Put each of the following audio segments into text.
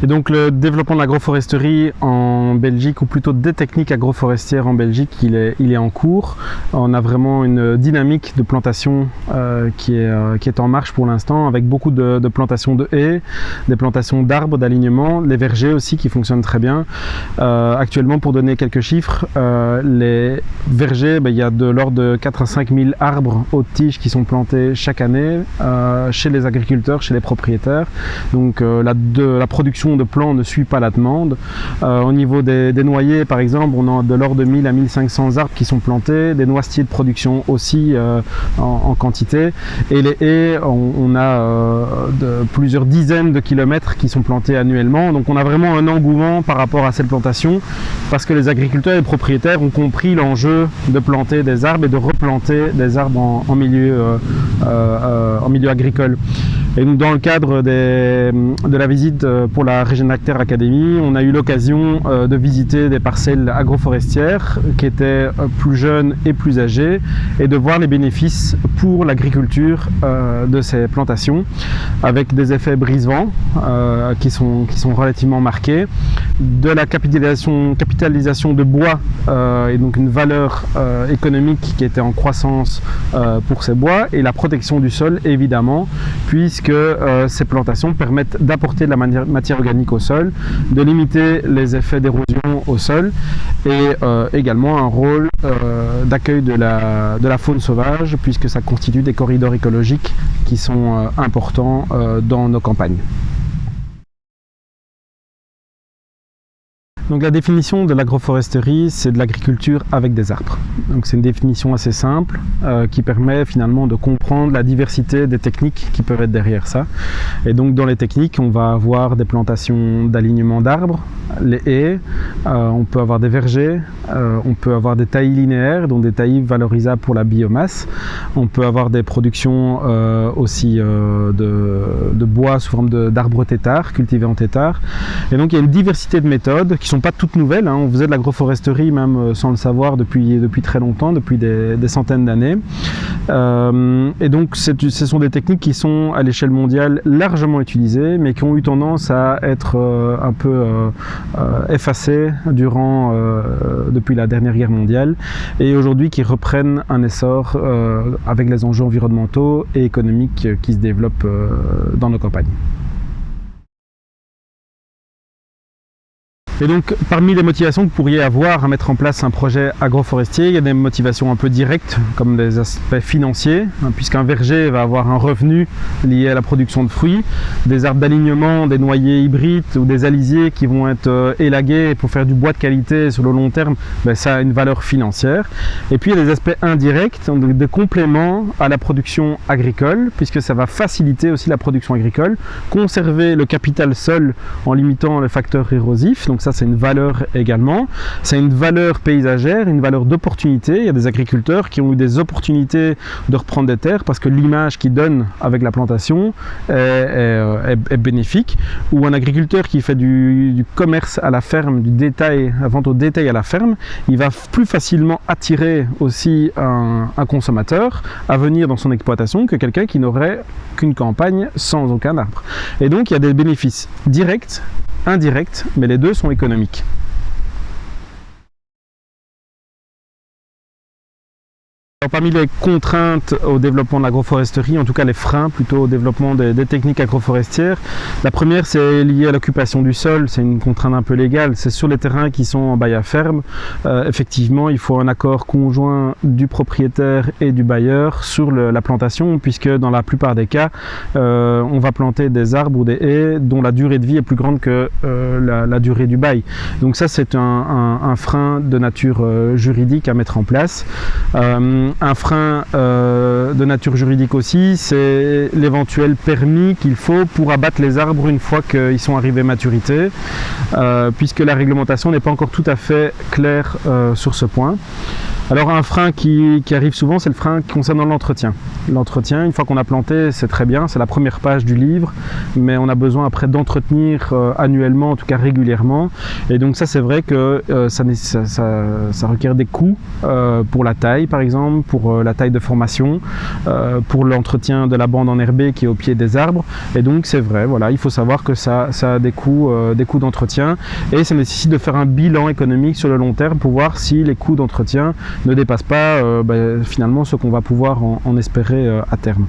Et donc le développement de l'agroforesterie en Belgique, ou plutôt des techniques agroforestières en Belgique, il est en cours. On a vraiment une dynamique de plantation qui est en marche pour l'instant, avec beaucoup de plantations de haies, des plantations d'arbres, d'alignement, les vergers aussi qui fonctionnent très bien. Actuellement, pour donner quelques chiffres, les vergers, il y a de l'ordre de 4 à 5 000 arbres hautes tiges qui sont plantés chaque année chez les agriculteurs, chez les propriétaires. Donc la production de plants ne suit pas la demande. Au niveau des noyers, par exemple, on a de l'ordre de 1000 à 1500 arbres qui sont plantés, des noisetiers de production aussi en quantité, et les haies, on a plusieurs dizaines de kilomètres qui sont plantés annuellement. Donc on a vraiment un engouement par rapport à cette plantation, parce que les agriculteurs et les propriétaires ont compris l'enjeu de planter des arbres et de replanter des arbres en milieu agricole. Et donc, dans le cadre de la visite pour la Regenacter Academy, on a eu l'occasion de visiter des parcelles agroforestières qui étaient plus jeunes et plus âgées, et de voir les bénéfices pour l'agriculture de ces plantations, avec des effets brise-vent qui sont relativement marqués, de la capitalisation de bois, et donc une valeur économique qui était en croissance pour ces bois, et la protection du sol évidemment, puisque ces plantations permettent d'apporter de la matière organique au sol, de limiter les effets d'érosion au sol, et également un rôle d'accueil de la faune sauvage, puisque ça constitue des corridors écologiques qui sont importants dans nos campagnes. Donc la définition de l'agroforesterie, c'est de l'agriculture avec des arbres. Donc c'est une définition assez simple qui permet finalement de comprendre la diversité des techniques qui peuvent être derrière ça. Et donc dans les techniques, on va avoir des plantations d'alignement d'arbres, les haies, on peut avoir des vergers, on peut avoir des taillis linéaires, donc des taillis valorisables pour la biomasse. On peut avoir des productions aussi de bois sous forme d'arbres têtards, cultivés en têtard. Et donc il y a une diversité de méthodes qui sont pas toutes nouvelles, hein. On faisait de l'agroforesterie même sans le savoir depuis très longtemps, depuis des centaines d'années. Et donc ce sont des techniques qui sont à l'échelle mondiale largement utilisées, mais qui ont eu tendance à être un peu effacées depuis la dernière guerre mondiale, et aujourd'hui qui reprennent un essor avec les enjeux environnementaux et économiques qui se développent dans nos campagnes. Et donc, parmi les motivations que vous pourriez avoir à mettre en place un projet agroforestier, il y a des motivations un peu directes, comme des aspects financiers, hein, puisqu'un verger va avoir un revenu lié à la production de fruits, des arbres d'alignement, des noyers hybrides ou des alisiers qui vont être élagués pour faire du bois de qualité sur le long terme, ça a une valeur financière. Et puis il y a des aspects indirects, donc des compléments à la production agricole, puisque ça va faciliter aussi la production agricole, conserver le capital sol en limitant les facteurs érosifs. Donc ça, c'est une valeur également. C'est une valeur paysagère, une valeur d'opportunité. Il y a des agriculteurs qui ont eu des opportunités de reprendre des terres parce que l'image qu'ils donnent avec la plantation est bénéfique. Ou un agriculteur qui fait du commerce à la ferme, du détail, la vente au détail à la ferme, il va plus facilement attirer aussi un consommateur à venir dans son exploitation que quelqu'un qui n'aurait qu'une campagne sans aucun arbre. Et donc, il y a des bénéfices directs, indirects, mais les deux sont économiques. Alors, parmi les contraintes au développement de l'agroforesterie, en tout cas les freins plutôt au développement des techniques agroforestières, la première c'est liée à l'occupation du sol, c'est une contrainte un peu légale, c'est sur les terrains qui sont en bail à ferme. Effectivement, il faut un accord conjoint du propriétaire et du bailleur sur la plantation, puisque dans la plupart des cas, on va planter des arbres ou des haies dont la durée de vie est plus grande que la durée du bail. Donc ça, c'est un frein de nature juridique à mettre en place. Un frein de nature juridique aussi, c'est l'éventuel permis qu'il faut pour abattre les arbres une fois qu'ils sont arrivés à maturité, puisque la réglementation n'est pas encore tout à fait claire sur ce point. Alors un frein qui arrive souvent, c'est le frein concernant l'entretien. L'entretien, une fois qu'on a planté, c'est très bien, c'est la première page du livre, mais on a besoin après d'entretenir annuellement, en tout cas régulièrement. Et donc ça, c'est vrai que ça requiert des coûts pour la taille, par exemple, pour la taille de formation, pour l'entretien de la bande enherbée qui est au pied des arbres. Et donc c'est vrai, voilà, il faut savoir que ça a des coûts d'entretien, et ça nécessite de faire un bilan économique sur le long terme pour voir si les coûts d'entretien ne dépassent pas finalement ce qu'on va pouvoir en espérer à terme.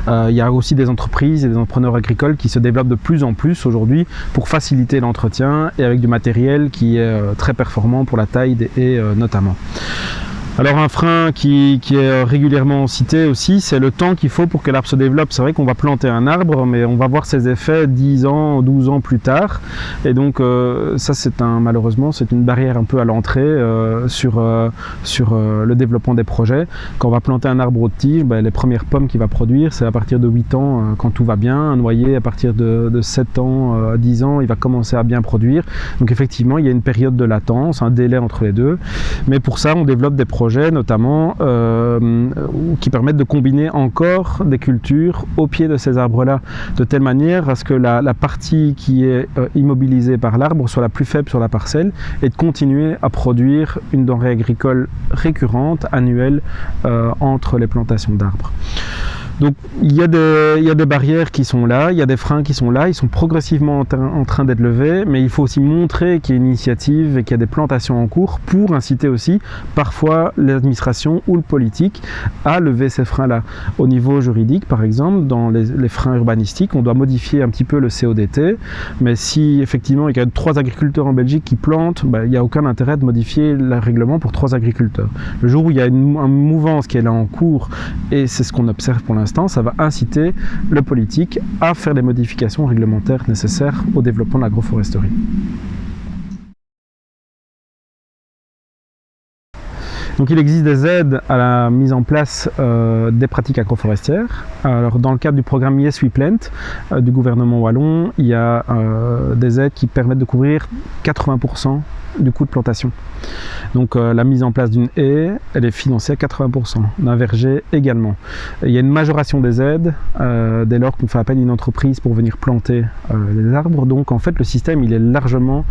Il y a aussi des entreprises et des entrepreneurs agricoles qui se développent de plus en plus aujourd'hui pour faciliter l'entretien et avec du matériel qui est très performant pour la taille des haies notamment. Alors un frein qui est régulièrement cité aussi, c'est le temps qu'il faut pour que l'arbre se développe. C'est vrai qu'on va planter un arbre, mais on va voir ses effets 10 ans, 12 ans plus tard. Et donc ça, malheureusement, c'est une barrière un peu à l'entrée sur le développement des projets. Quand on va planter un arbre haute tige, les premières pommes qu'il va produire, c'est à partir de 8 ans quand tout va bien. Un noyer, à partir de 7 ans à 10 ans, il va commencer à bien produire. Donc effectivement, il y a une période de latence, un délai entre les deux. Mais pour ça, on développe des projets notamment qui permettent de combiner encore des cultures au pied de ces arbres-là, de telle manière à ce que la partie qui est immobilisée par l'arbre soit la plus faible sur la parcelle et de continuer à produire une denrée agricole récurrente, annuelle, entre les plantations d'arbres. Donc il y a des barrières qui sont là, il y a des freins qui sont là, ils sont progressivement en train d'être levés, mais il faut aussi montrer qu'il y a une initiative et qu'il y a des plantations en cours pour inciter aussi parfois l'administration ou le politique à lever ces freins-là. Au niveau juridique, par exemple, dans les freins urbanistiques, on doit modifier un petit peu le CODT, mais si effectivement il y a 3 agriculteurs en Belgique qui plantent, il n'y a aucun intérêt de modifier le règlement pour 3 agriculteurs. Le jour où il y a une mouvance qui est là en cours, et c'est ce qu'on observe pour l'instant, ça va inciter le politique à faire les modifications réglementaires nécessaires au développement de l'agroforesterie. Donc il existe des aides à la mise en place des pratiques agroforestières. Alors dans le cadre du programme Yes We Plant du gouvernement wallon, il y a des aides qui permettent de couvrir 80% du coût de plantation. Donc la mise en place d'une haie, elle est financée à 80%, d'un verger également. Il y a une majoration des aides dès lors qu'on fait appel à une entreprise pour venir planter les arbres. Donc en fait le système il est largement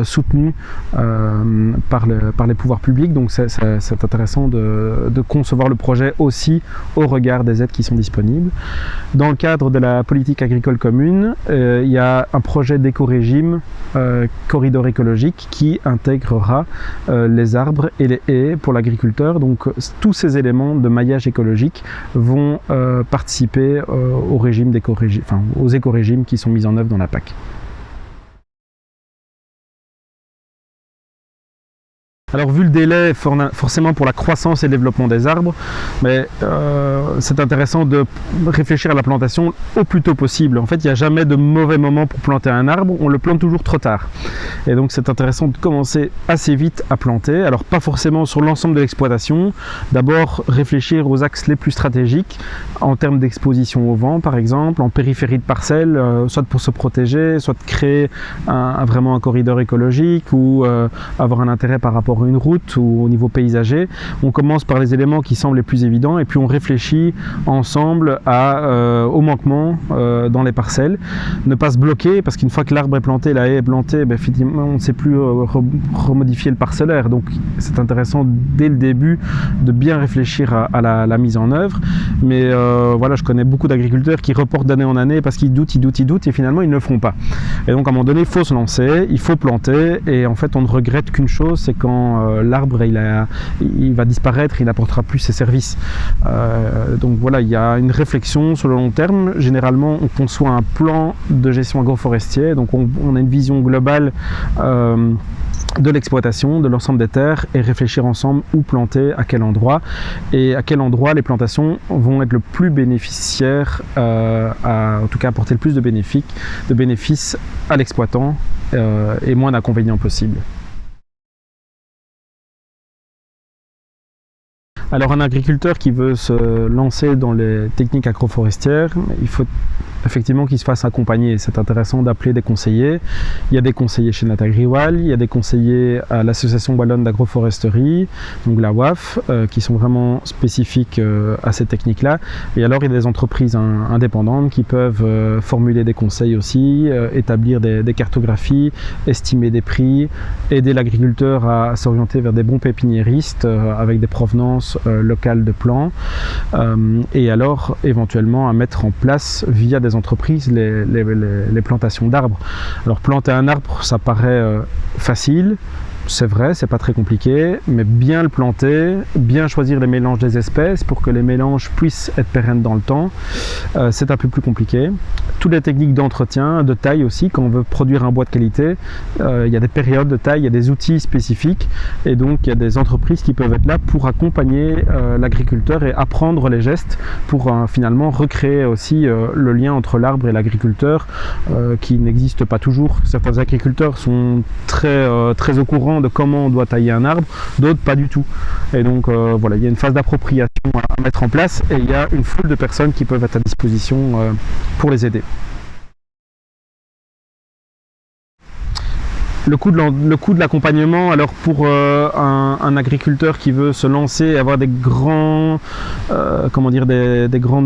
soutenu par les pouvoirs publics. Donc c'est intéressant de concevoir le projet aussi au regard des aides qui sont disponibles. Dans le cadre de la politique agricole commune, il y a un projet d'éco-régime corridor écologique qui intégrera les arbres et les haies pour l'agriculteur. Donc tous ces éléments de maillage écologique vont participer aux éco-régimes qui sont mis en œuvre dans la PAC. Alors vu le délai forcément pour la croissance et le développement des arbres, mais c'est intéressant de réfléchir à la plantation au plus tôt possible. En fait, il n'y a jamais de mauvais moment pour planter un arbre, on le plante toujours trop tard. Et donc c'est intéressant de commencer assez vite à planter, alors pas forcément sur l'ensemble de l'exploitation. D'abord réfléchir aux axes les plus stratégiques en termes d'exposition au vent par exemple, en périphérie de parcelles, soit pour se protéger, soit de créer vraiment un corridor écologique ou avoir un intérêt par rapport à une route ou au niveau paysager. On commence par les éléments qui semblent les plus évidents et puis on réfléchit ensemble aux manquements dans les parcelles. Ne pas se bloquer parce qu'une fois que l'arbre est planté, la haie est plantée, effectivement on ne sait plus remodifier le parcellaire. Donc c'est intéressant dès le début de bien réfléchir à la mise en œuvre. Mais voilà, je connais beaucoup d'agriculteurs qui reportent d'année en année parce qu'ils doutent et finalement ils ne le feront pas. Et donc à un moment donné, il faut se lancer, il faut planter et en fait on ne regrette qu'une chose, c'est quand l'arbre il va disparaître, il n'apportera plus ses services. Donc voilà, il y a une réflexion sur le long terme. Généralement, on conçoit un plan de gestion agroforestier, donc on a une vision globale de l'exploitation, de l'ensemble des terres et réfléchir ensemble où planter, à quel endroit et à quel endroit les plantations vont être le plus bénéficiaires, en tout cas apporter le plus de bénéfices à l'exploitant et moins d'inconvénients possibles. Alors un agriculteur qui veut se lancer dans les techniques agroforestières, il faut effectivement qu'ils se fassent accompagner. C'est intéressant d'appeler des conseillers. Il y a des conseillers chez Natagriwal, il y a des conseillers à l'association wallonne d'agroforesterie, donc la WAF, qui sont vraiment spécifiques à ces techniques-là. Et alors il y a des entreprises indépendantes qui peuvent formuler des conseils aussi, établir des cartographies, estimer des prix, aider l'agriculteur à s'orienter vers des bons pépiniéristes avec des provenances locales de plants, et alors éventuellement à mettre en place via des entreprises les plantations d'arbres. Alors planter un arbre, ça paraît facile. C'est vrai, c'est pas très compliqué, mais bien le planter, bien choisir les mélanges des espèces pour que les mélanges puissent être pérennes dans le temps, c'est un peu plus compliqué. Toutes les techniques d'entretien, de taille aussi, quand on veut produire un bois de qualité, il y a des périodes de taille, il y a des outils spécifiques, et donc il y a des entreprises qui peuvent être là pour accompagner l'agriculteur et apprendre les gestes pour finalement recréer aussi le lien entre l'arbre et l'agriculteur qui n'existe pas toujours. Certains agriculteurs sont très au courant de comment on doit tailler un arbre, d'autres pas du tout. Et donc voilà, il y a une phase d'appropriation à mettre en place et il y a une foule de personnes qui peuvent être à disposition pour les aider. Le coût de l'accompagnement, alors pour un agriculteur qui veut se lancer et avoir des grandes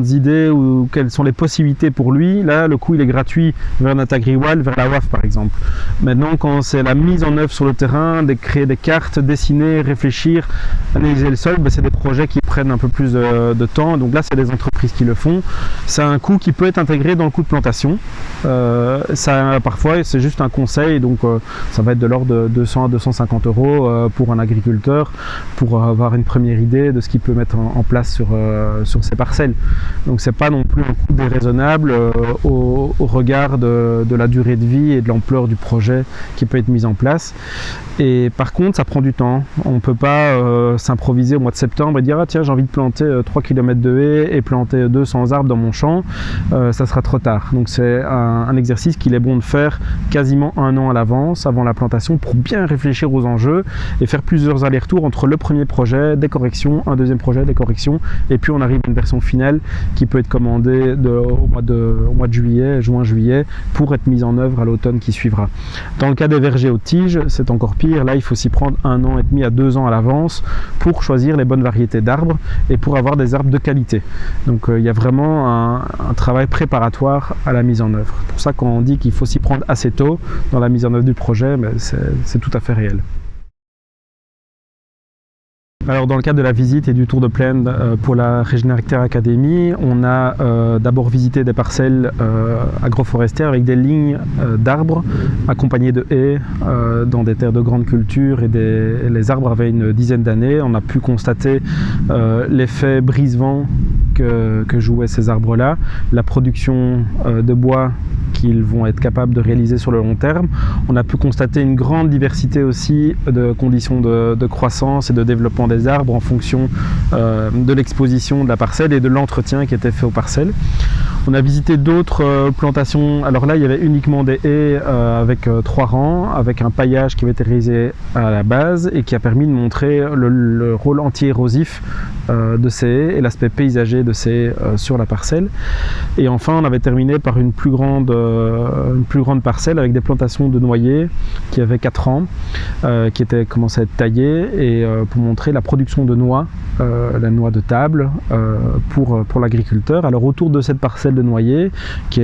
idées ou quelles sont les possibilités pour lui, là le coût il est gratuit vers Natagriwal, vers la WAF par exemple. Maintenant quand c'est la mise en œuvre sur le terrain, de créer des cartes, dessiner, réfléchir, analyser le sol, c'est des projets qui prennent un peu plus de temps, donc là c'est des entreprises qui le font. C'est un coût qui peut être intégré dans le coût de plantation, parfois c'est juste un conseil, donc ça va être de l'ordre de 200 à 250 € pour un agriculteur pour avoir une première idée de ce qu'il peut mettre en place sur ses parcelles. Donc c'est pas non plus un coût déraisonnable au regard de la durée de vie et de l'ampleur du projet qui peut être mis en place. Et par contre ça prend du temps. On ne peut pas s'improviser au mois de septembre et dire ah tiens j'ai envie de planter 3 km de haies et planter 200 arbres dans mon champ, ça sera trop tard. Donc c'est un exercice qu'il est bon de faire quasiment un an à l'avance, avant la plantation, pour bien réfléchir aux enjeux et faire plusieurs allers-retours entre le premier projet, des corrections, un deuxième projet, des corrections, et puis on arrive à une version finale qui peut être commandée au mois de juillet, juin-juillet, pour être mise en œuvre à l'automne qui suivra. Dans le cas des vergers aux tiges, c'est encore pire. Là, il faut s'y prendre 1 an et demi à 2 ans à l'avance pour choisir les bonnes variétés d'arbres et pour avoir des arbres de qualité. Donc il y a vraiment un travail préparatoire à la mise en œuvre. C'est pour ça qu'on dit qu'il faut s'y prendre assez tôt dans la mise en œuvre du projet, mais c'est tout à fait réel. Alors dans le cadre de la visite et du tour de plaine pour la Regenacter Academy, on a d'abord visité des parcelles agroforestières avec des lignes d'arbres accompagnées de haies dans des terres de grande culture, et les arbres avaient une dizaine d'années. On a pu constater l'effet brise-vent que jouaient ces arbres-là, la production de bois qu'ils vont être capables de réaliser sur le long terme. On a pu constater une grande diversité aussi de conditions de croissance et de développement des arbres en fonction de l'exposition de la parcelle et de l'entretien qui était fait aux parcelles. On a visité d'autres plantations. Alors là, il y avait uniquement des haies avec 3 rangs, avec un paillage qui avait été réalisé à la base et qui a permis de montrer le rôle anti-érosif de ces haies et l'aspect paysager de ces haies sur la parcelle. Et enfin, on avait terminé par une plus grande parcelle avec des plantations de noyers qui avaient 4 ans, qui étaient commencées à être taillées, et pour montrer la production de noix, la noix de table pour l'agriculteur. Alors autour de cette parcelle de noyers, il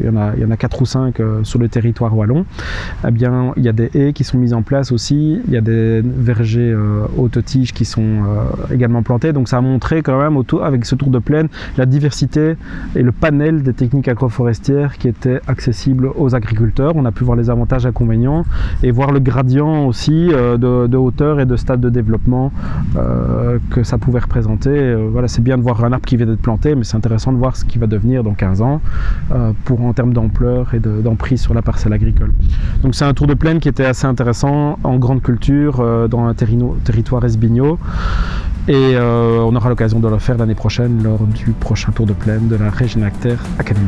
y en a 4 ou 5 sur le territoire wallon, eh bien, il y a des haies qui sont mises en place aussi, il y a des vergers hautes tiges qui sont également plantés. Donc ça a montré quand même avec ce tour de plaine la diversité et le panel des techniques agroforestières qui étaient accessibles aux agriculteurs. On a pu voir les avantages et inconvénients et voir le gradient aussi de hauteur et de stade de développement que ça pouvait représenter. Voilà, c'est bien de voir un arbre qui vient d'être planté, mais c'est intéressant de voir ce qui va devenir dans 15 ans en termes d'ampleur et d'emprise sur la parcelle agricole. Donc c'est un tour de plaine qui était assez intéressant en grande culture dans un territoire esbigno, et on aura l'occasion de le faire l'année prochaine lors du prochain tour de plaine de la Regenacter Academy.